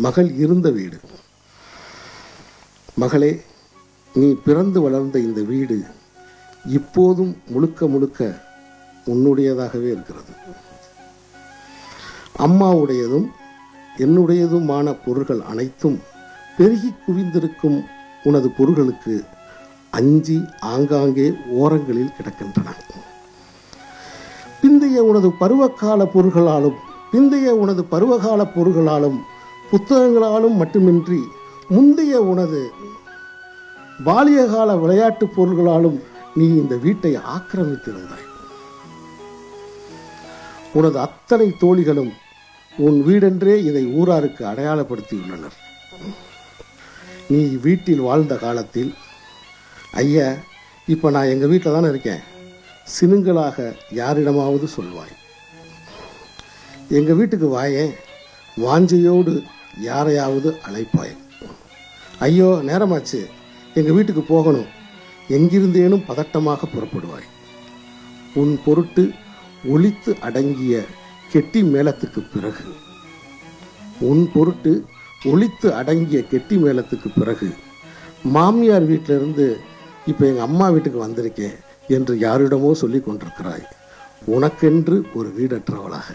மகள் இருந்த வீடு. மகளே, நீ பிறந்து வளர்ந்த இந்த வீடு இப்போதும் முழுக்க முழுக்க உன்னுடையதாகவே இருக்கிறது. அம்மாவுடையதும் என்னுடையதுமான பொருள்கள் அனைத்தும் பெருகி குவிந்திருக்கும் உனது பொருள்களுக்கு அஞ்சி ஆங்காங்கே ஓரங்களில் கிடக்கின்றன. பிந்தைய உனது பருவகால பொருள்களாலும் புத்தகங்களாலும் மட்டுமின்றி முந்தைய உனது பாலியகால விளையாட்டு பொருள்களாலும் நீ இந்த வீட்டை ஆக்கிரமித்திருந்தாய். உனது அத்தனை தோழிகளும் உன் வீடென்றே இதை ஊராருக்கு அடையாளப்படுத்தியுள்ளனர். நீ வீட்டில் வாழ்ந்த காலத்தில், ஐயா, இப்போ நான் எங்கள் வீட்டில் தானே இருக்கேன், சினுங்களாக யாரிடமாவது சொல்வாய். எங்கள் வீட்டுக்கு வாயேன், வாஞ்சையோடு யாரையாவது அழைப்பாய். ஐயோ நேரமாச்சு, எங்கள் வீட்டுக்கு போகணும், எங்கிருந்தேனும் பதட்டமாக புறப்படுவாய். உன் பொருட்டு ஒலித்து அடங்கிய கெட்டி மேளத்துக்கு பிறகு மாமியார் வீட்டிலிருந்து இப்போ எங்கள் அம்மா வீட்டுக்கு வந்திருக்கேன் என்று யாரிடமோ சொல்லி கொண்டிருக்கிறாய், உனக்கென்று ஒரு வீடற்றவளாக.